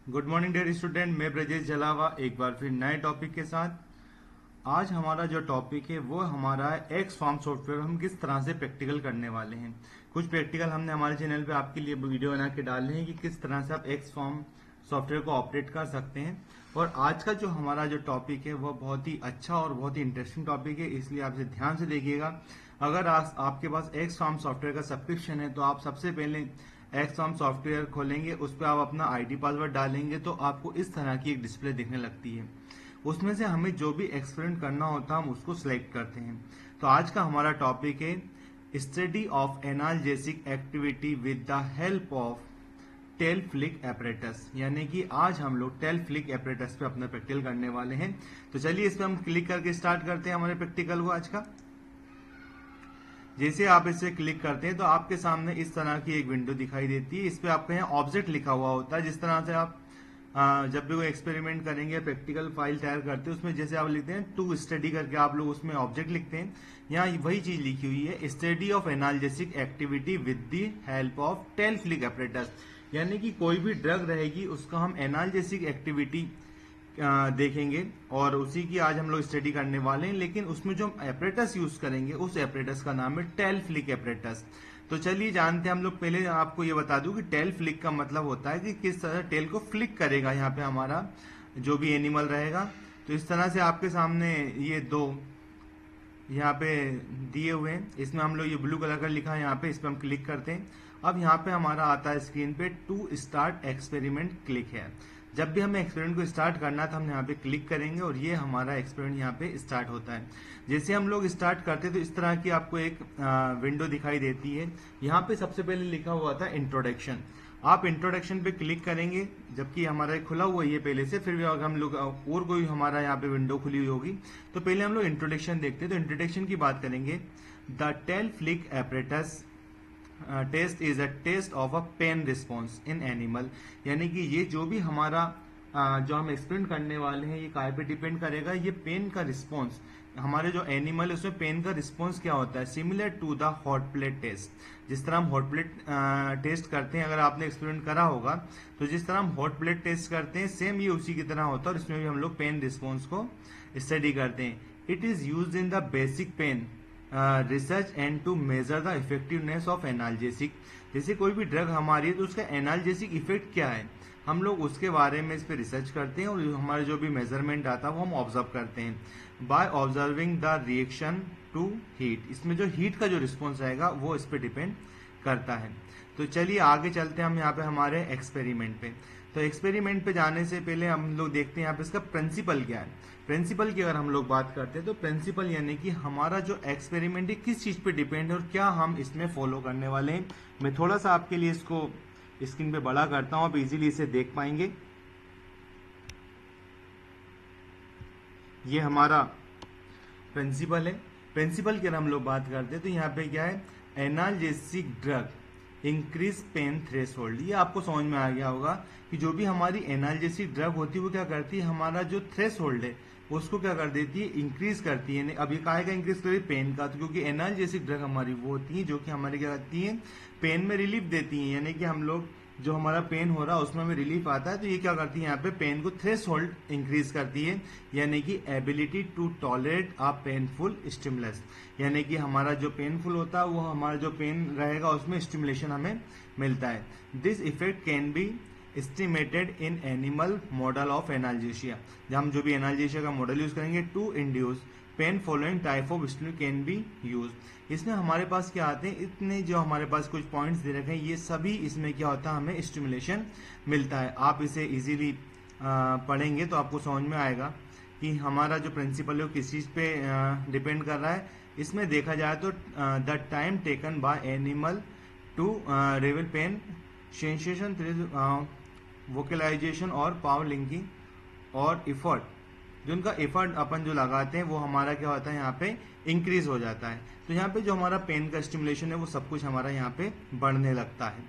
Good morning dear student, मैं ब्रजेश जलावा एक बार फिर नए टॉपिक के साथ। आज हमारा जो टॉपिक है वो हमारा है एक्स फॉर्म सॉफ्टवेयर। हम किस तरह से प्रैक्टिकल करने वाले हैं। कुछ प्रैक्टिकल हमने हमारे चैनल पे आपके लिए वीडियो बना के डाले हैं कि किस तरह से आप एक्स फॉर्म सॉफ्टवेयर को ऑपरेट कर सकते हैं। और आज का जो हमारा जो टॉपिक है वो बहुत ही अच्छा और बहुत ही इंटरेस्टिंग टॉपिक है, इसलिए आप इसे ध्यान से देखिएगा। अगर आपके पास एक्स फॉर्म सॉफ्टवेयर का सब्सक्रिप्शन है तो आप सबसे पहले एक्स फॉर्म सॉफ्टवेयर खोलेंगे, उस पर आप अपना आईडी पासवर्ड डालेंगे तो आपको इस तरह की एक डिस्प्ले दिखने लगती है। उसमें से हमें जो भी एक्सपेरिमेंट करना होता है हम उसको सिलेक्ट करते हैं। तो आज का हमारा टॉपिक है study of analgesic activity with the help of tail flick apparatus, यानी कि आज हम लोग टेल फ्लिक एपरेटस पे अपना प्रैक्टिकल करने वाले हैं। तो चलिए इस पे हम क्लिक करके स्टार्ट करते हैं हमारे प्रैक्टिकल को आज का। जैसे आप इसे क्लिक करते हैं तो आपके सामने इस तरह की एक विंडो दिखाई देती है। इस पे आपके यहाँ ऑब्जेक्ट लिखा हुआ होता है। जिस तरह से आप जब भी कोई एक्सपेरिमेंट करेंगे, प्रैक्टिकल फाइल तैयार करते हैं, उसमें जैसे आप लिखते हैं टू स्टडी करके आप लोग उसमें ऑब्जेक्ट लिखते हैं। यहाँ वही चीज लिखी हुई है, study of analgesic activity with the help of tail flick apparatus, यानी कि कोई भी ड्रग रहेगी उसका हम एनाल्जेसिक एक्टिविटी देखेंगे और उसी की आज हम लोग स्टडी करने वाले हैं। लेकिन उसमें जो हम एपरेटस यूज करेंगे उस एपरेटस का नाम है टेल फ्लिक एपरेटस। तो चलिए जानते हैं हम लोग। पहले आपको ये बता दूं कि टेल फ्लिक का मतलब होता है कि किस तरह टेल को फ्लिक करेगा यहाँ पे हमारा जो भी एनिमल रहेगा। तो इस तरह से आपके सामने ये दो यहाँ पे दिए हुए हैं। इसमें हम लोग ये ब्लू कलर का लिखा है यहाँ पे, इस पर हम क्लिक करते हैं। अब यहाँ पे हमारा आता है स्क्रीन पे टू स्टार्ट एक्सपेरिमेंट क्लिक है। जब भी हमें एक्सपेरिमेंट को स्टार्ट करना था हम यहाँ पे क्लिक करेंगे और ये हमारा एक्सपेरिमेंट यहाँ पे स्टार्ट होता है। जैसे हम लोग स्टार्ट करते हैं तो इस तरह की आपको एक विंडो दिखाई देती है। यहाँ पे सबसे पहले लिखा हुआ था इंट्रोडक्शन। आप इंट्रोडक्शन पे क्लिक करेंगे, जबकि हमारा खुला हुआ है पहले से। फिर भी अगर हम लोग और कोई हमारा यहाँ पे विंडो खुली हुई होगी तो पहले हम लोग इंट्रोडक्शन देखते हैं। तो इंट्रोडक्शन की बात करेंगे। The tail flick apparatus test is a test of a pain response in animal, यानी कि ये जो भी हमारा जो हम एक्सपेरिमेंट करने वाले हैं ये काय पे डिपेंड करेगा। ये पेन का रिस्पॉन्स, हमारे जो एनिमल है उसमें पेन का रिस्पॉन्स क्या होता है, similar to the hot plate test. जिस तरह हम हॉट प्लेट टेस्ट करते हैं, अगर आपने एक्सपेरिमेंट करा होगा तो जिस तरह हम हॉट प्लेट टेस्ट करते हैं सेम ये उसी की तरह होता है और इसमें भी हम लोग पेन रिस्पॉन्स को स्टडी करते हैं। It is use in the basic pain research and to measure the effectiveness of analgesic. जैसे कोई भी ड्रग हमारी है तो उसका एनाल्जेसिक इफेक्ट क्या है, हम लोग उसके बारे में इस पे रिसर्च करते हैं और हमारा जो भी मेजरमेंट आता है वो हम ऑब्जर्व करते हैं by observing the reaction to heat. इसमें जो हीट का जो रिस्पॉन्स रहेगा वो इस पे डिपेंड करता है। तो चलिए आगे चलते हैं हम यहाँ पे हमारे एक्सपेरिमेंट पे। तो एक्सपेरिमेंट पे जाने से पहले हम लोग देखते हैं यहाँ पे इसका प्रिंसिपल क्या है। प्रिंसिपल की अगर हम लोग बात करते हैं तो प्रिंसिपल यानी कि हमारा जो एक्सपेरिमेंट है किस चीज पे डिपेंड है और क्या हम इसमें फॉलो करने वाले हैं। मैं थोड़ा सा आपके लिए इसको स्क्रीन पे बड़ा करता हूं, आप इजीली इसे देख पाएंगे। ये हमारा प्रिंसिपल है। प्रिंसिपल की अगर हम लोग बात करते हैं तो यहाँ पे क्या है, analgesic drug increase pain threshold. ये आपको समझ में आ गया होगा कि जो भी हमारी एनाल्जेसिक ड्रग होती है वो क्या करती है, हमारा जो थ्रेशोल्ड है उसको क्या कर देती है, इंक्रीज करती है। अब ये काहे का इंक्रीज कर रही है, पेन का। तो क्योंकि एनाल्जेसिक ड्रग हमारी वो होती है जो कि हमारे क्या करती है, पेन में रिलीफ देती है। यानी कि हम लोग जो हमारा पेन हो रहा है उसमें हमें रिलीफ आता है तो ये क्या करती है, यहाँ पे पेन को थ्रेशोल्ड इंक्रीज करती है, यानी कि ability to tolerate a painful stimulus. यानी कि हमारा जो पेनफुल होता है वो हमारा जो पेन रहेगा उसमें स्टिमुलेशन हमें मिलता है। This effect can be estimated in animal model of analgesia. जब हम जो भी एनाल्जेशिया का मॉडल यूज करेंगे to induce pain following type of stimulus can be use. इसमें हमारे पास क्या आते हैं, इतने जो हमारे पास कुछ पॉइंट्स दे रखे हैं ये सभी इसमें क्या होता है, हमें स्टिमुलेशन मिलता है। आप इसे इजीली पढ़ेंगे तो आपको समझ में आएगा कि हमारा जो प्रिंसिपल है वो किस चीज पे डिपेंड कर रहा है। इसमें देखा जाए तो the time taken by animal to reveal pain sensation, vocalisation और पावर लिंकिंग और इफर्ट, जो उनका एफर्ट अपन जो लगाते हैं वो हमारा क्या होता है, यहाँ पे इंक्रीज हो जाता है। तो यहाँ पे जो हमारा पेन का स्टिमुलेशन है वो सब कुछ हमारा यहाँ पे बढ़ने लगता है।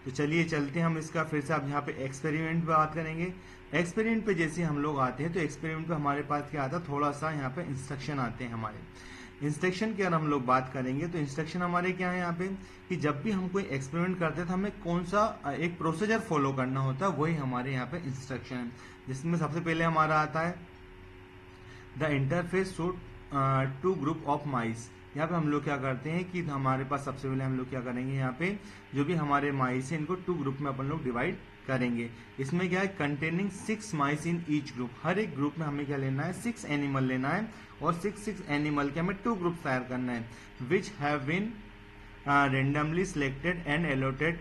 तो चलिए चलते हैं हम इसका फिर से। अब यहाँ पे एक्सपेरिमेंट पे बात करेंगे। एक्सपेरिमेंट पे जैसे हम लोग आते हैं तो एक्सपेरिमेंट पे हमारे पास क्या आता है, थोड़ा सा यहाँ पे इंस्ट्रक्शन आते हैं हमारे। इंस्ट्रक्शन की अगर हम लोग बात करेंगे तो इंस्ट्रक्शन हमारे क्या है यहाँ पे कि जब भी हम कोई एक्सपेरिमेंट करते हैं तो हमें कौन सा एक प्रोसीजर फॉलो करना होता है, वही हमारे यहाँ पे इंस्ट्रक्शन है, जिसमें सबसे पहले हमारा आता है the interface show to group of mice. यहाँ पे हम लोग क्या करते हैं कि हमारे पास सबसे पहले हम लोग क्या करेंगे, यहाँ पे जो भी हमारे माइस है इनको 2 ग्रुप में अपन लोग डिवाइड करेंगे। इसमें क्या है, containing 6 mice in each group, हर एक ग्रुप में हमें क्या लेना है, 6 एनिमल लेना है और 6 एनिमल के हमें 2 ग्रुप तैयार करना है, which have been randomly selected and allotted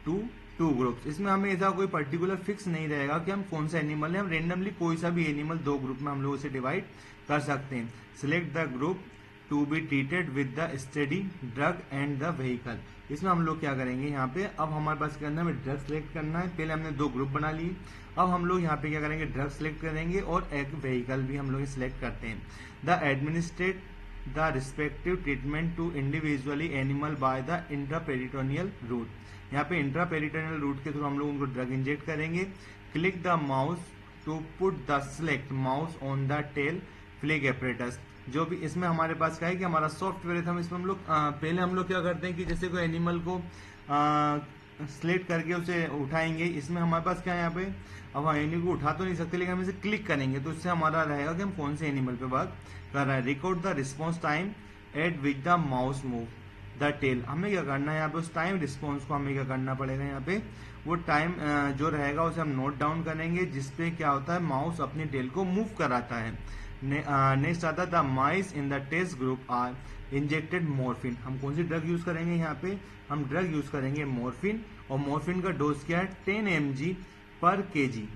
to 2 groups. इसमें हमें ऐसा कोई पर्टिकुलर फिक्स नहीं रहेगा कि हम कौन सा एनिमल है, हम रेंडमली कोई सा भी एनिमल 2 ग्रुप में हम लोग उसे डिवाइड कर सकते हैं। Select the group to be treated with the study drug and the vehicle. इसमें हम लोग क्या करेंगे, यहाँ पे अब हमारे पास क्या करना है, ड्रग सेलेक्ट करना है। पहले हमने 2 ग्रुप बना लिए, अब हम लोग यहाँ पे क्या करेंगे, ड्रग सेलेक्ट करेंगे और एक व्हीकल भी हम लोग सिलेक्ट करते हैं। The administrate the respective treatment to individually animal by the intraperitoneal route. यहाँ पे इंट्रापेरिटोनियल रूट के थ्रू हम लोग उनको ड्रग इंजेक्ट करेंगे। Click the mouse to put the select mouse on the tail flick apparatus. जो भी इसमें हमारे पास क्या है कि हमारा सॉफ्टवेयर है, हम इसमें हम लोग पहले हम लोग क्या करते हैं कि जैसे कोई एनिमल को सिलेक्ट करके उसे उठाएंगे। इसमें हमारे पास क्या है, यहाँ पे अब हम एनिमल को उठा तो नहीं सकते, लेकिन हम इसे क्लिक करेंगे तो इससे हमारा रहेगा कि हम कौन से एनिमल पे बात कर रहे हैं। Record the response time at which the mouse move the tail. हमें क्या करना है, यहाँ पे उस टाइम रिस्पॉन्स को हमें क्या करना पड़ेगा, यहाँ पे वो टाइम जो रहेगा उसे हम नोट डाउन करेंगे, जिसपे क्या होता है, माउस अपनी टेल को मूव कराता है। नेक्स्ट आता है the mice in the test group are injected morphine. हम कौन सी ड्रग यूज करेंगे, यहाँ पे हम ड्रग यूज करेंगे मॉर्फिन, और मॉर्फिन का डोज क्या है, 10 mg पर केजी।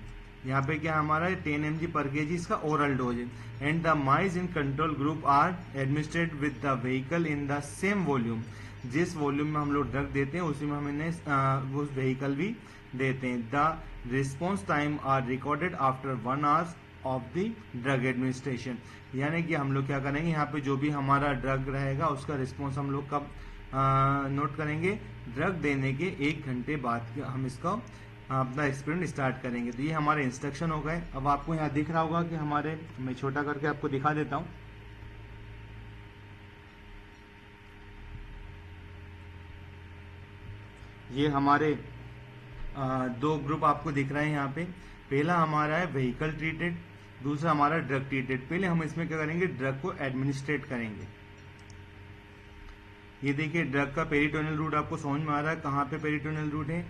यहाँ पे क्या हमारा 10 mg पर केजी इसका ओरल डोज है। And the mice in control group are administered with the vehicle in the same volume. जिस वॉल्यूम में हम लोग ड्रग देते हैं उसी में हम इन्हें वो व्हीकल भी देते हैं। The response time are recorded after 1 hours of the drug administration. यानी कि हम लोग क्या करेंगे, यहाँ पे जो भी हमारा ड्रग रहेगा उसका रिस्पॉन्स हम लोग कब नोट करेंगे, ड्रग देने के 1 घंटे बाद हम इसका अपना एक्सपेरिमेंट स्टार्ट करेंगे। तो ये हमारे इंस्ट्रक्शन हो गए। अब आपको यहाँ दिख रहा होगा कि हमारे, मैं छोटा करके आपको दिखा देता हूँ। ये हमारे 2 ग्रुप आपको दिख रहे हैं यहाँ पे। पहला हमारा है व्हीकल ट्रीटेड, दूसरा हमारा ड्रग ट्रीटेड। पहले हम इसमें क्या करेंगे, ड्रग को एडमिनिस्ट्रेट करेंगे। ये देखिए ड्रग का पेरिटोनियल रूट आपको समझ में आ रहा है, कहाँ पे पेरिटोनियल रूट है।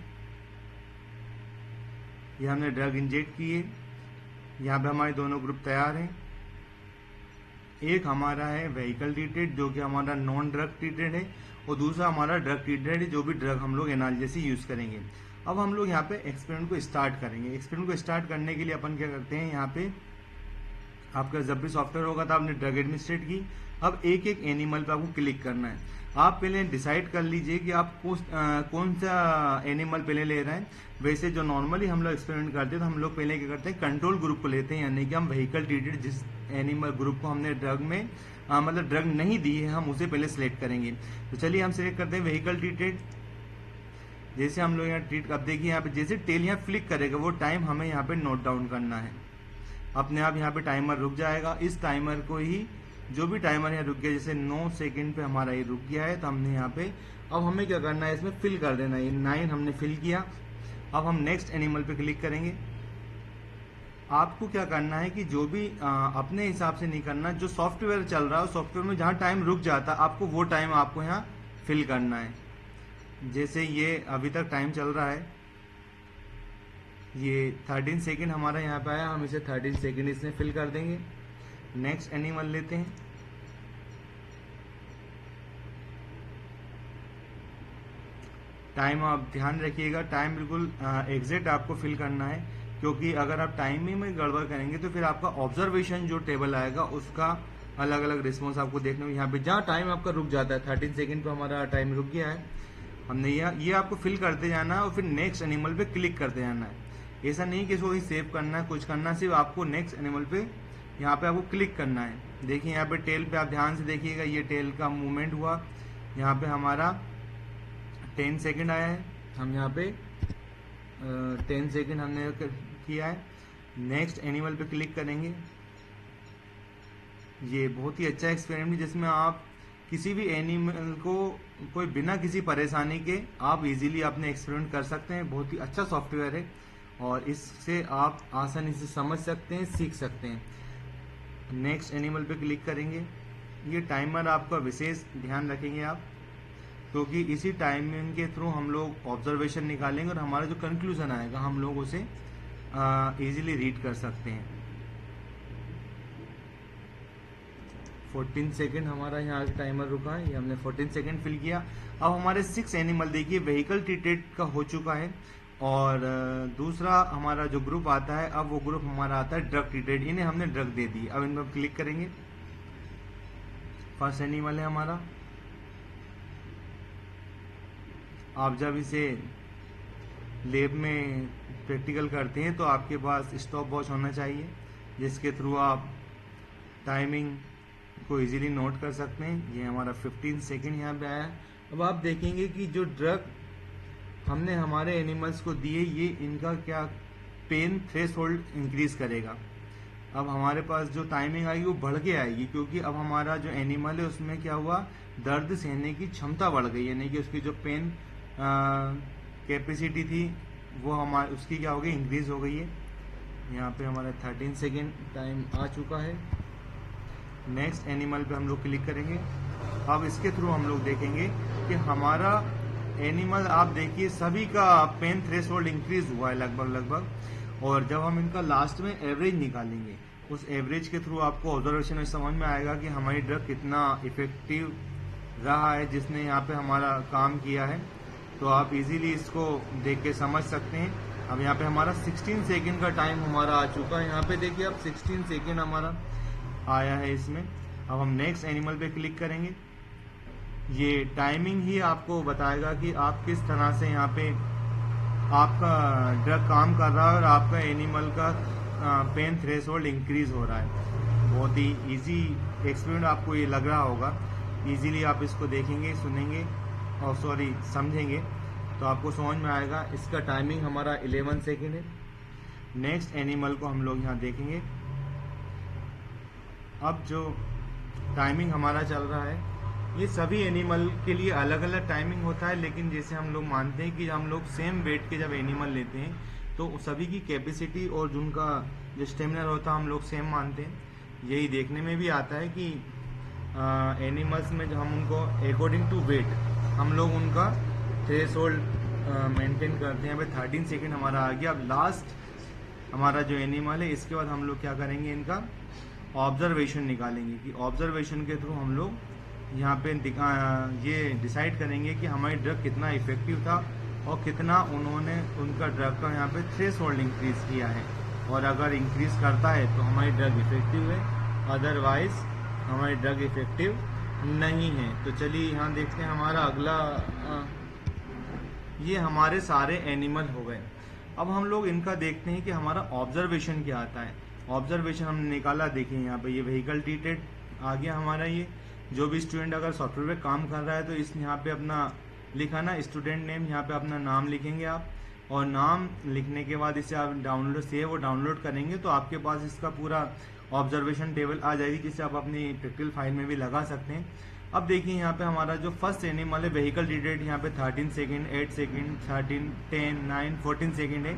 ये हमने ड्रग इंजेक्ट किए, यहाँ पे हमारे दोनों ग्रुप तैयार हैं। एक हमारा है व्हीकल ट्रीटेड जो कि हमारा नॉन ड्रग ट्रीटेड है, और दूसरा हमारा ड्रग ट्रीटेड है जो भी ड्रग हम लोग एनालिसिस यूज करेंगे। अब हम लोग यहाँ पे एक्सपेरिमेंट को स्टार्ट करेंगे। एक्सपेरिमेंट को स्टार्ट करने के लिए अपन क्या करते हैं, यहाँ पे आपका जब भी सॉफ्टवेयर होगा तो आपने ड्रग एडमिनिस्ट्रेट की। अब एक एक एनिमल पे आपको क्लिक करना है। आप पहले डिसाइड कर लीजिए कि आप कौन सा एनिमल पहले ले रहे हैं। वैसे जो नॉर्मली हम लोग एक्सपेरिमेंट करते हैं तो हम लोग पहले क्या करते हैं, कंट्रोल ग्रुप को लेते हैं, यानी कि हम व्हीकल ट्रीटेड जिस एनिमल ग्रुप को हमने ड्रग में मतलब ड्रग नहीं दी है हम उसे पहले सिलेक्ट करेंगे। तो चलिए हम सिलेक्ट करते हैं व्हीकल ट्रीटेड। जैसे हम लोग यहाँ ट्रीट, अब देखिए यहाँ पे जैसे टेल यहाँ फ्लिक करेगा वो टाइम हमें यहाँ पे नोट डाउन करना है। अपने आप यहाँ पे टाइमर रुक जाएगा। इस टाइमर को ही, जो भी टाइमर यहाँ रुक गया, जैसे 9 सेकंड पे हमारा ये रुक गया है, तो हमने यहाँ पे अब हमें क्या करना है, इसमें फिल कर देना है। ये 9 हमने फिल किया। अब हम नेक्स्ट एनिमल पे क्लिक करेंगे। आपको क्या करना है कि जो भी अपने हिसाब से नहीं करना, जो सॉफ्टवेयर चल रहा है सॉफ्टवेयर में जहाँ टाइम रुक जाता है आपको वो टाइम आपको यहाँ फिल करना है। जैसे ये अभी तक टाइम चल रहा है, ये 13 सेकंड हमारा यहाँ पे आया, हम इसे 13 सेकंड इसमें फिल कर देंगे। नेक्स्ट एनिमल लेते हैं। टाइम आप ध्यान रखिएगा, टाइम बिल्कुल एग्जैक्ट आपको फिल करना है, क्योंकि अगर आप टाइमिंग में गड़बड़ करेंगे तो फिर आपका ऑब्जर्वेशन जो टेबल आएगा उसका अलग अलग रिस्पॉन्स आपको देखने को। यहाँ पे जहाँ टाइम आपका रुक जाता है 13 सेकंड पे हमारा टाइम रुक गया है, हमने ये आपको फिल करते जाना है और फिर नेक्स्ट एनिमल पे क्लिक करते जाना है। ऐसा नहीं कि इसको ही सेव करना है, कुछ करना, सिर्फ आपको नेक्स्ट एनिमल पे यहाँ पे आपको क्लिक करना है। देखिए यहाँ पे टेल पे आप ध्यान से देखिएगा, ये टेल का मूवमेंट हुआ। यहाँ पे हमारा 10 सेकंड आया है, हम यहाँ पे 10 सेकंड हमने किया है। नेक्स्ट एनिमल पे क्लिक करेंगे। ये बहुत ही अच्छा एक्सपेरिमेंट जिसमें आप किसी भी एनिमल को कोई बिना किसी परेशानी के आप इजीली अपने एक्सपेरिमेंट कर सकते हैं। बहुत ही अच्छा सॉफ्टवेयर है और इससे आप आसानी से समझ सकते हैं, सीख सकते हैं। नेक्स्ट एनिमल पे क्लिक करेंगे। ये टाइमर आपका विशेष ध्यान रखेंगे आप, क्योंकि इसी टाइमिंग के थ्रू हम लोग ऑब्जर्वेशन निकालेंगे और हमारा जो कंक्लूजन आएगा हम लोग उसे इजीली रीड कर सकते हैं। 14 सेकेंड हमारा यहाँ टाइमर रुका है, ये हमने 14 सेकेंड फिल किया। अब हमारे 6 एनिमल देखिए व्हीकल ट्रीटेड का हो चुका है और दूसरा हमारा जो ग्रुप आता है, अब वो ग्रुप हमारा आता है ड्रग ट्रीटेड। इन्हें हमने ड्रग दे दी। अब इन पर क्लिक करेंगे। फर्स्ट एनिमल है हमारा। आप जब इसे लैब में प्रैक्टिकल करते हैं तो आपके पास स्टॉप वॉच होना चाहिए, जिसके थ्रू आप टाइमिंग को इजीली नोट कर सकते हैं। ये हमारा 15 सेकेंड यहाँ पे आया। अब आप देखेंगे कि जो ड्रग हमने हमारे एनिमल्स को दिए, ये इनका क्या पेन थ्रेशोल्ड इंक्रीज करेगा। अब हमारे पास जो टाइमिंग आएगी वो बढ़ के आएगी, क्योंकि अब हमारा जो एनिमल है उसमें क्या हुआ, दर्द सहने की क्षमता बढ़ गई, यानी कि उसकी जो पेन कैपेसिटी थी वो हमारे उसकी क्या हो गई, इंक्रीज हो गई है। यहाँ पे हमारा 13 सेकेंड टाइम आ चुका है। नेक्स्ट एनिमल पे हम लोग क्लिक करेंगे। अब इसके थ्रू हम लोग देखेंगे कि हमारा एनिमल, आप देखिए सभी का पेन थ्रेशोल्ड इंक्रीज हुआ है लगभग। और जब हम इनका लास्ट में एवरेज निकालेंगे, उस एवरेज के थ्रू आपको ऑब्जर्वेशन में समझ में आएगा कि हमारी ड्रग कितना इफेक्टिव रहा है, जिसने यहाँ पे हमारा काम किया है। तो आप इजीली इसको देख के समझ सकते हैं। अब यहाँ पे हमारा 16 सेकेंड का टाइम हमारा आ चुका है। यहाँ पे देखिए अब 16 सेकेंड हमारा आया है इसमें। अब हम नेक्स्ट एनिमल पे क्लिक करेंगे। ये टाइमिंग ही आपको बताएगा कि आप किस तरह से यहाँ पे आपका ड्रग काम कर रहा है और आपका एनिमल का पेन थ्रेशोल्ड इंक्रीज हो रहा है। बहुत ही इजी एक्सपेरिमेंट आपको ये लग रहा होगा। इजीली आप इसको देखेंगे, सुनेंगे और समझेंगे तो आपको समझ में आएगा। इसका टाइमिंग हमारा 11 सेकेंड है। नेक्स्ट एनिमल को हम लोग यहाँ देखेंगे। अब जो टाइमिंग हमारा चल रहा है, ये सभी एनिमल के लिए अलग अलग टाइमिंग होता है, लेकिन जैसे हम लोग मानते हैं कि हम लोग सेम वेट के जब एनिमल लेते हैं तो सभी की कैपेसिटी और उनका जो स्टेमिना होता है हम लोग सेम मानते हैं। यही देखने में भी आता है कि एनिमल्स में जो हम उनको अकॉर्डिंग टू वेट हम लोग उनका थ्रेशोल्ड मेंटेन करते हैं। यहाँ पे 13 सेकेंड हमारा आ गया। अब लास्ट हमारा जो एनिमल है, इसके बाद हम लोग क्या करेंगे, इनका ऑब्जर्वेशन निकालेंगे कि ऑब्जर्वेशन के थ्रू हम लोग यहाँ पे ये डिसाइड करेंगे कि हमारी ड्रग कितना इफेक्टिव था और कितना उन्होंने उनका ड्रग का यहाँ पे थ्रेशोल्ड इंक्रीज किया है। और अगर इंक्रीज करता है तो हमारी ड्रग इफेक्टिव है, अदरवाइज हमारी ड्रग इफेक्टिव नहीं है। तो चलिए यहाँ देखते हैं हमारा अगला ये हमारे सारे एनिमल हो गए। अब हम लोग इनका देखते हैं कि हमारा ऑब्जर्वेशन क्या आता है। ऑब्जर्वेशन हमने निकाला, देखिए यहाँ पे ये व्हीकल ट्रीटेड आ गया हमारा। ये जो भी स्टूडेंट अगर सॉफ्टवेयर पे काम कर रहा है तो इस यहाँ पे अपना लिखा ना स्टूडेंट नेम, यहाँ पे अपना नाम लिखेंगे आप, और नाम लिखने के बाद इसे आप डाउनलोड से वो डाउनलोड करेंगे तो आपके पास इसका पूरा ऑब्जर्वेशन टेबल आ जाएगी, जिसे आप अपनी प्रैक्टिकल फाइल में भी लगा सकते हैं। अब देखिए यहाँ पे हमारा जो फर्स्ट एनिमल है व्हीकल ट्रीटेड, यहाँ पे 13 सेकेंड, 8 सेकेंड, 13, 10, 9, 14 सेकेंड है।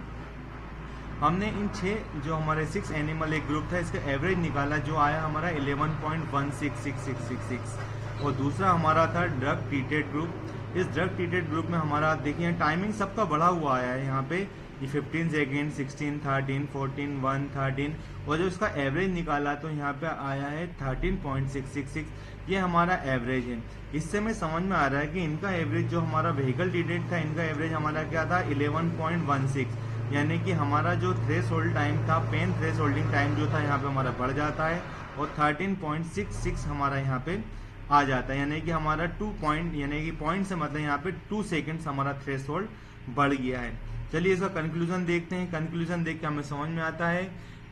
हमने इन 6 जो हमारे 6 एनिमल एक ग्रुप था, इसका एवरेज निकाला जो आया हमारा 11.16666। और दूसरा हमारा था ड्रग ट्रीटेड ग्रुप। इस ड्रग ट्रीटेड ग्रुप में हमारा देखिए टाइमिंग सबका बढ़ा हुआ आया है यहाँ पे, ये 15 सेकेंड, 16, 13, 14, 1, 13, और जो इसका एवरेज निकाला तो यहाँ पे आया है 13.666। ये हमारा एवरेज है। इससे में समझ में आ रहा है कि इनका एवरेज जो हमारा व्हीकल ट्रीटेड था, इनका एवरेज हमारा क्या था 11.16, यानी कि हमारा जो थ्रेशोल्ड टाइम था, पेन थ्रेशोल्डिंग टाइम जो था यहाँ पे हमारा बढ़ जाता है और 13.66 हमारा यहाँ पे आ जाता है, यानी कि हमारा 2 पॉइंट, यानी कि पॉइंट से मतलब यहाँ पे 2 सेकेंड्स हमारा थ्रेशोल्ड बढ़ गया है। चलिए इसका कंक्लूजन देखते हैं। कंक्लूजन देख के हमें समझ में आता है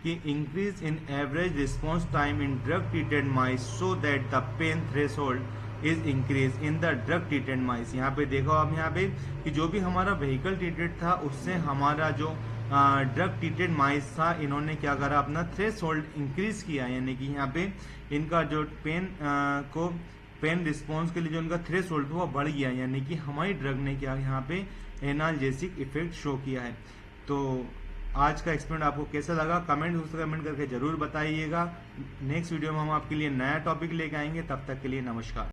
कि increase in average response time in drug treated mice so that the pain threshold is increase in the drug treated mice. यहाँ पे देखो आप यहाँ पे कि जो भी हमारा व्हीकल ट्रीटेड था उससे हमारा जो ड्रग ट्रीटेड माइस था, इन्होंने क्या करा, अपना थ्रेशोल्ड इंक्रीज किया, यानी कि यहाँ पे इनका जो पेन रिस्पॉन्स के लिए जो इनका थ्रेशोल्ड था वो बढ़ गया, यानी कि हमारी ड्रग ने क्या यहाँ पे एनाल्जेसिक इफेक्ट शो किया है। तो आज का एक्सपेरिमेंट आपको कैसा लगा, कमेंट करके जरूर बताइएगा। नेक्स्ट वीडियो में हम आपके लिए नया टॉपिक लेके आएंगे, तब तक के लिए नमस्कार।